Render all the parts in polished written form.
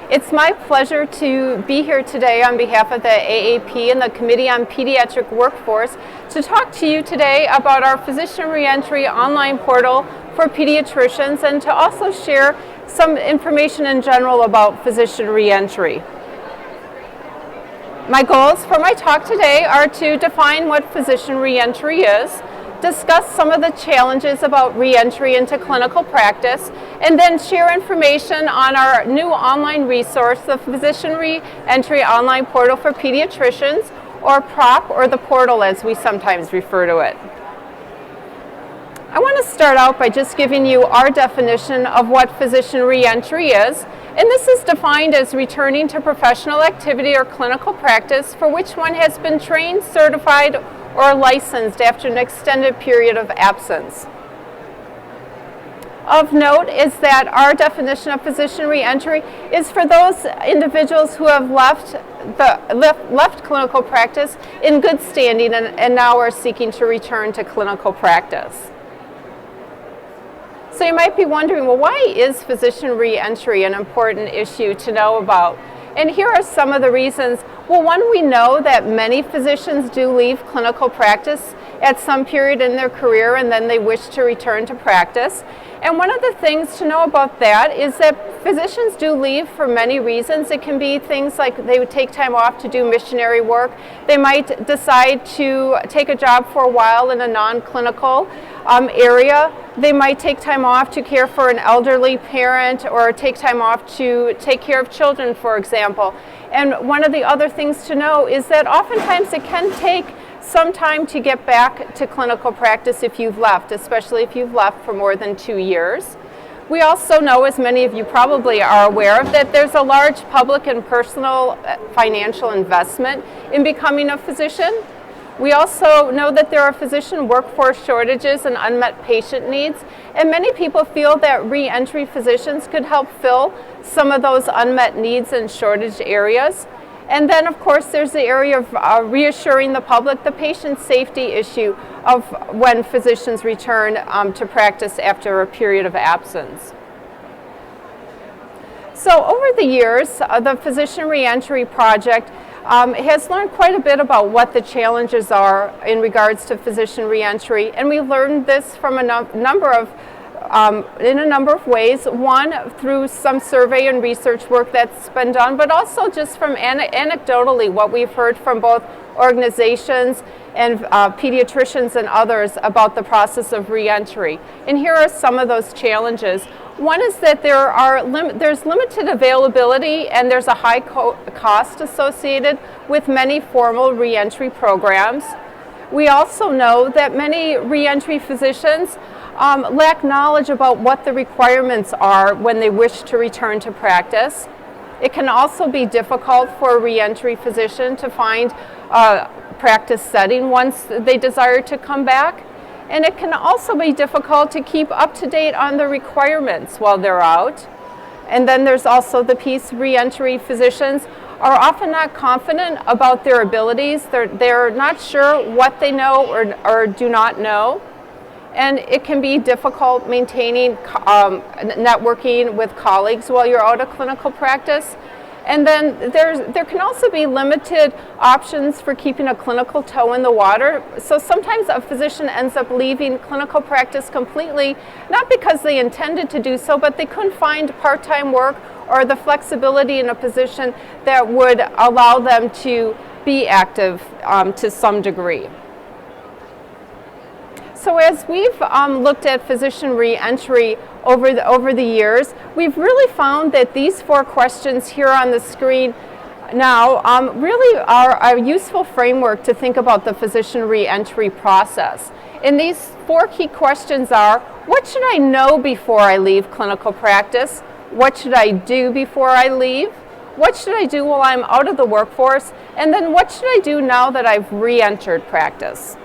It's my pleasure to be here today on behalf of the AAP and the Committee on Pediatric Workforce to talk to you today about our Physician Reentry Online Portal for Pediatricians and to also share some information in general about physician reentry. My goals for my talk today are to define what physician reentry is, discuss some of the challenges about reentry into clinical practice, and then share information on our new online resource, the Physician Reentry Online Portal for Pediatricians, or PROPP, or the portal as we sometimes refer to it. I want to start out by just giving you our definition of what physician reentry is, and this is defined as returning to professional activity or clinical practice for which one has been trained, certified, or licensed after an extended period of absence. Of note is that our definition of physician reentry is for those individuals who have left clinical practice in good standing and now are seeking to return to clinical practice. So you might be wondering, well, why is physician reentry an important issue to know about? And here are some of the reasons. Well, one, we know that many physicians do leave clinical practice at some period in their career and then they wish to return to practice. And one of the things to know about that is that physicians do leave for many reasons. It can be things like they would take time off to do missionary work. They might decide to take a job for a while in a non-clinical area. They might take time off to care for an elderly parent or take time off to take care of children, for example. And one of the other things to know is that oftentimes it can take some time to get back to clinical practice if you've left, especially if you've left for more than 2 years. We also know, as many of you probably are aware of, that there's a large public and personal financial investment in becoming a physician. We also know that there are physician workforce shortages and unmet patient needs, and many people feel that reentry physicians could help fill some of those unmet needs and shortage areas. And then, of course, there's the area of reassuring the public, the patient safety issue of when physicians return to practice after a period of absence. So over the years, the Physician Reentry Project has learned quite a bit about what the challenges are in regards to physician reentry, and we learned this from in a number of ways. One, through some survey and research work that's been done, but also just from anecdotally what we've heard from both organizations and pediatricians and others about the process of reentry. And here are some of those challenges. One is that there's limited availability and there's a high cost associated with many formal reentry programs. We also know that many reentry physicians lack knowledge about what the requirements are when they wish to return to practice. It can also be difficult for a reentry physician to find a practice setting once they desire to come back. And it can also be difficult to keep up to date on the requirements while they're out. And then there's also the piece, reentry physicians are often not confident about their abilities. They're not sure what they know or do not know. And it can be difficult maintaining networking with colleagues while you're out of clinical practice. And then there can also be limited options for keeping a clinical toe in the water. So sometimes a physician ends up leaving clinical practice completely, not because they intended to do so, but they couldn't find part-time work or the flexibility in a position that would allow them to be active to some degree. So as we've looked at physician reentry over the years, we've really found that these 4 questions here on the screen now really are a useful framework to think about the physician reentry process. And these 4 key questions are, what should I know before I leave clinical practice? What should I do before I leave? What should I do while I'm out of the workforce? And then what should I do now that I've re-entered practice?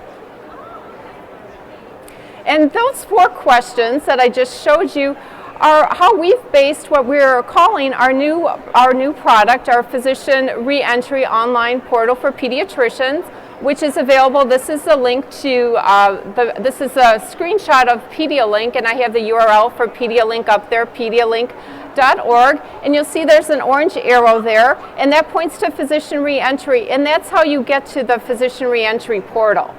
And those 4 questions that I just showed you are how we've based what we're calling our new product, our Physician Reentry Online Portal for Pediatricians, which is available. This is the link to, this is a screenshot of PediaLink, and I have the URL for PediaLink up there, pedialink.org, and you'll see there's an orange arrow there, and that points to physician reentry, and that's how you get to the physician reentry portal.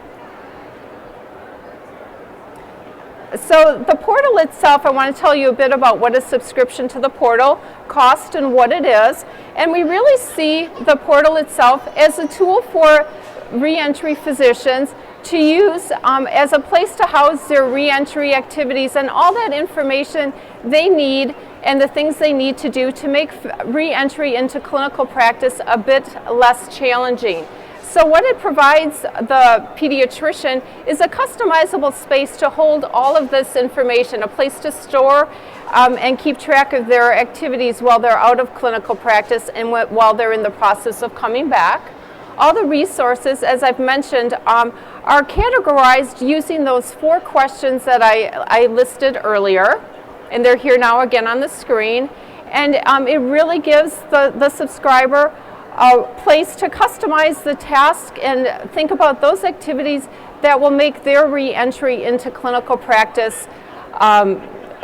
So the portal itself, I want to tell you a bit about what a subscription to the portal costs and what it is. And we really see the portal itself as a tool for reentry physicians to use as a place to house their reentry activities and all that information they need and the things they need to do to make reentry into clinical practice a bit less challenging. So what it provides the pediatrician is a customizable space to hold all of this information, a place to store and keep track of their activities while they're out of clinical practice and while they're in the process of coming back. All the resources, as I've mentioned, are categorized using those 4 questions that I listed earlier, and they're here now again on the screen. And it really gives the subscriber a place to customize the task and think about those activities that will make their re-entry into clinical practice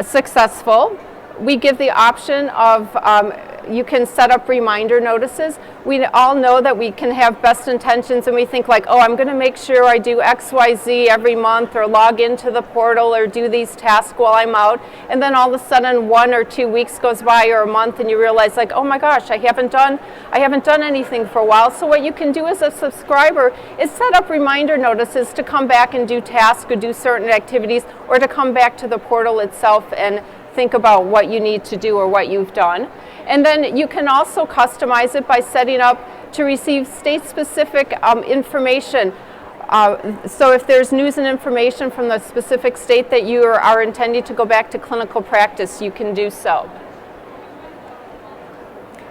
successful. We give the option of you can set up reminder notices. We all know that we can have best intentions and we think like, oh, I'm going to make sure I do XYZ every month or log into the portal or do these tasks while I'm out. And then all of a sudden 1 or 2 weeks goes by or a month and you realize like, oh my gosh, I haven't done anything for a while. So what you can do as a subscriber is set up reminder notices to come back and do tasks or do certain activities or to come back to the portal itself and think about what you need to do or what you've done. And then you can also customize it by setting up to receive state-specific information. So if there's news and information from the specific state that you are intending to go back to clinical practice, you can do so.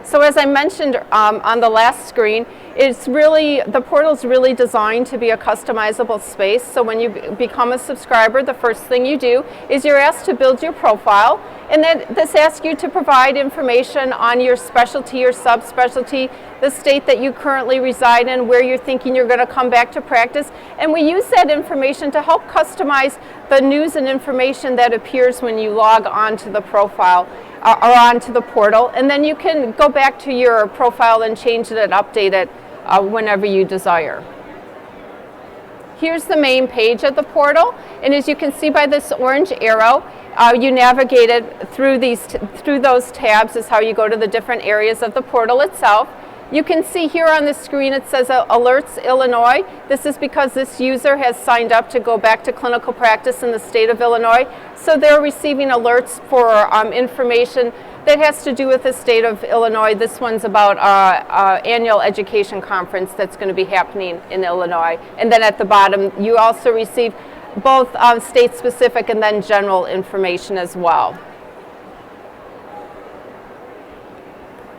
So as I mentioned on the last screen, the portal's really designed to be a customizable space. So when you become a subscriber, the first thing you do is you're asked to build your profile, and then this asks you to provide information on your specialty or subspecialty, the state that you currently reside in, where you're thinking you're going to come back to practice, and we use that information to help customize the news and information that appears when you log onto the profile or onto the portal, and then you can go back to your profile and change it and update it whenever you desire. Here's the main page of the portal, and as you can see by this orange arrow, you navigate it through those tabs is how you go to the different areas of the portal itself. You can see here on the screen it says Alerts Illinois. This is because this user has signed up to go back to clinical practice in the state of Illinois. So they're receiving alerts for information that has to do with the state of Illinois. This one's about annual education conference that's going to be happening in Illinois. And then at the bottom you also receive both state-specific and then general information as well.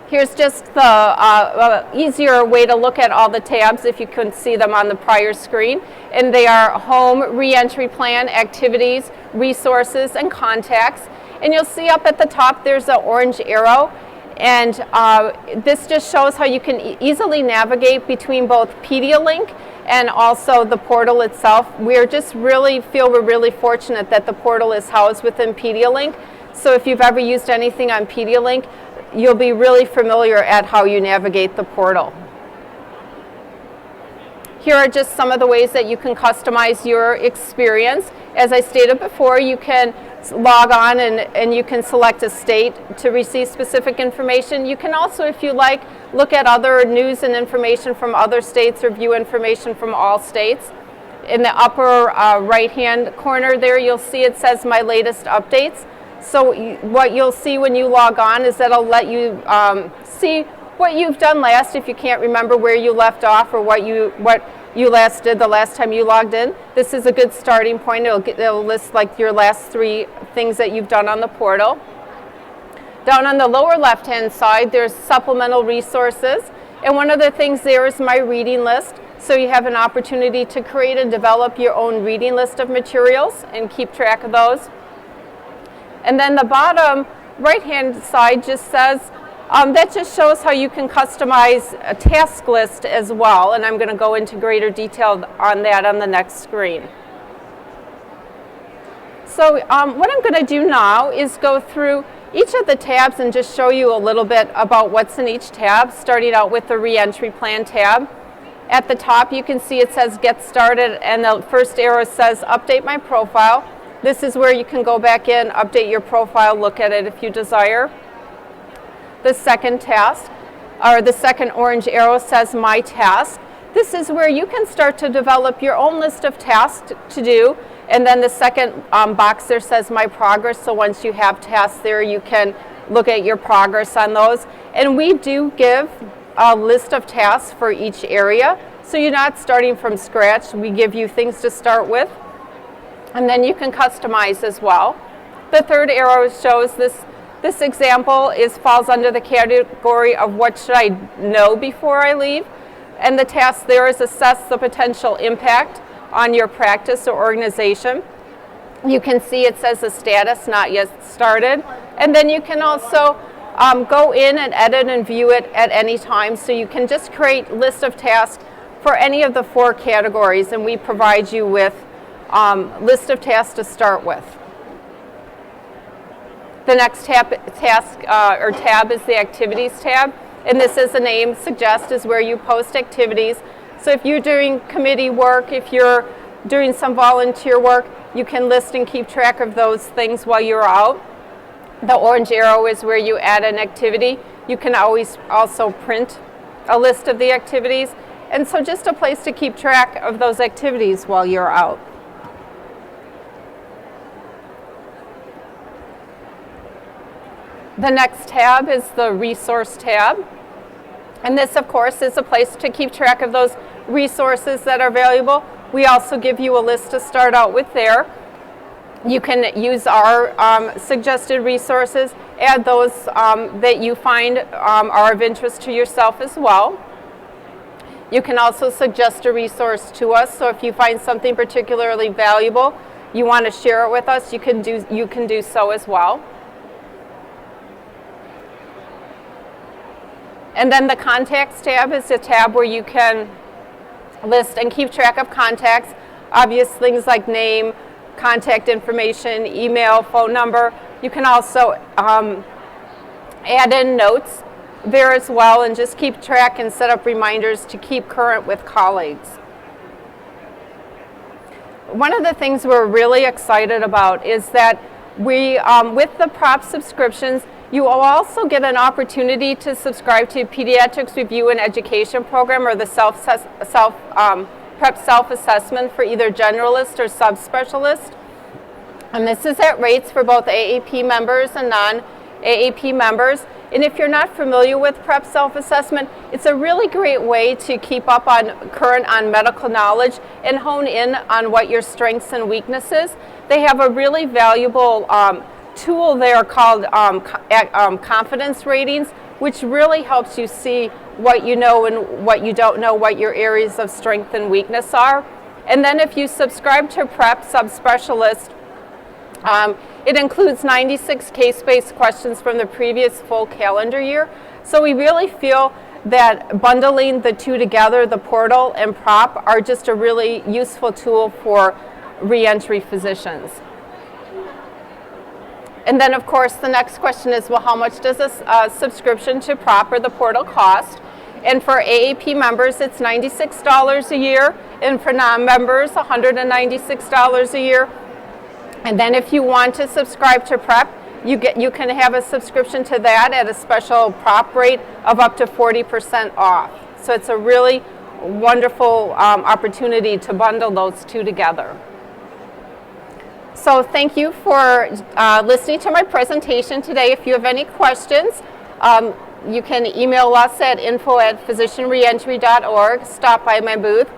Here's just the easier way to look at all the tabs if you couldn't see them on the prior screen. And they are Home, Reentry Plan, Activities, Resources, and Contacts. And you'll see up at the top there's an orange arrow. And this just shows how you can easily navigate between both PediaLink and also the portal itself. We're really fortunate that the portal is housed within PediaLink. So if you've ever used anything on PediaLink, you'll be really familiar at how you navigate the portal. Here are just some of the ways that you can customize your experience. As I stated before, you can log on and you can select a state to receive specific information. You can also, if you like, look at other news and information from other states or view information from all states. In the upper right-hand corner there, you'll see it says My Latest Updates. So what you'll see when you log on is that it'll let you see what you've done last if you can't remember where you left off or what you last did the last time you logged in. This is a good starting point. It'll list like your last 3 things that you've done on the portal. Down on the lower left-hand side, there's supplemental resources. And one of the things there is My Reading List. So you have an opportunity to create and develop your own reading list of materials and keep track of those. And then the bottom right-hand side just says That just shows how you can customize a task list as well, and I'm going to go into greater detail on that on the next screen. So what I'm going to do now is go through each of the tabs and just show you a little bit about what's in each tab, starting out with the Reentry Plan tab. At the top you can see it says Get Started, and the first arrow says Update My Profile. This is where you can go back in, update your profile, look at it if you desire. The second task, or the second orange arrow, says My Task. This is where you can start to develop your own list of tasks to do. And then the second box there says My Progress. So once you have tasks there, you can look at your progress on those. And we do give a list of tasks for each area. So you're not starting from scratch. We give you things to start with. And then you can customize as well. The third arrow shows this example falls under the category of what should I know before I leave. And the task there is assess the potential impact on your practice or organization. You can see it says the status not yet started. And then you can also go in and edit and view it at any time. So you can just create a list of tasks for any of the 4 categories, and we provide you with list of tasks to start with. The next tab is the Activities tab, and this, as the name suggests, is where you post activities. So if you're doing committee work, if you're doing some volunteer work, you can list and keep track of those things while you're out. The orange arrow is where you add an activity. You can always also print a list of the activities, and so just a place to keep track of those activities while you're out. The next tab is the Resource tab. And this, of course, is a place to keep track of those resources that are valuable. We also give you a list to start out with there. You can use our suggested resources, add those that you find are of interest to yourself as well. You can also suggest a resource to us, so if you find something particularly valuable, you want to share it with us, you can do so as well. And then the Contacts tab is a tab where you can list and keep track of contacts, obvious things like name, contact information, email, phone number. You can also add in notes there as well, and just keep track and set up reminders to keep current with colleagues. One of the things we're really excited about is that we, with the PROPP subscriptions, you will also get an opportunity to subscribe to Pediatrics Review and Education Program, or the PrEP self-assessment for either generalist or subspecialist. And this is at rates for both AAP members and non-AAP members. And if you're not familiar with PrEP self-assessment, it's a really great way to keep up current on medical knowledge and hone in on what your strengths and weaknesses. They have a really valuable tool there called confidence ratings, which really helps you see what you know and what you don't know, what your areas of strength and weakness are. And then if you subscribe to PrEP Subspecialist, it includes 96 case-based questions from the previous full calendar year. So we really feel that bundling the two together, the portal and PROPP, are just a really useful tool for reentry physicians. And then, of course, the next question is, well, how much does a subscription to PROPP or the portal cost? And for AAP members, it's $96 a year, and for non-members, $196 a year. And then if you want to subscribe to PREP, you can have a subscription to that at a special PROPP rate of up to 40% off. So it's a really wonderful opportunity to bundle those two together. So thank you for listening to my presentation today. If you have any questions, you can email us at info@physicianreentry.org, stop by my booth,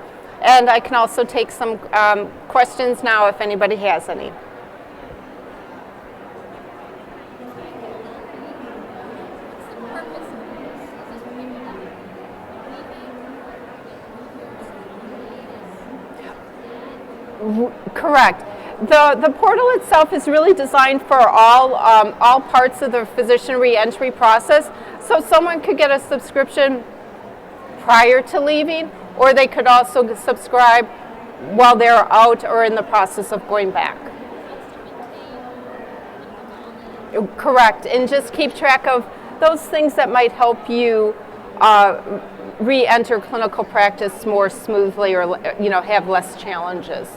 and I can also take some questions now if anybody has any. Correct. The portal itself is really designed for all parts of the physician reentry process. So someone could get a subscription prior to leaving, or they could also subscribe while they're out or in the process of going back. Correct, and just keep track of those things that might help you re-enter clinical practice more smoothly, or have less challenges.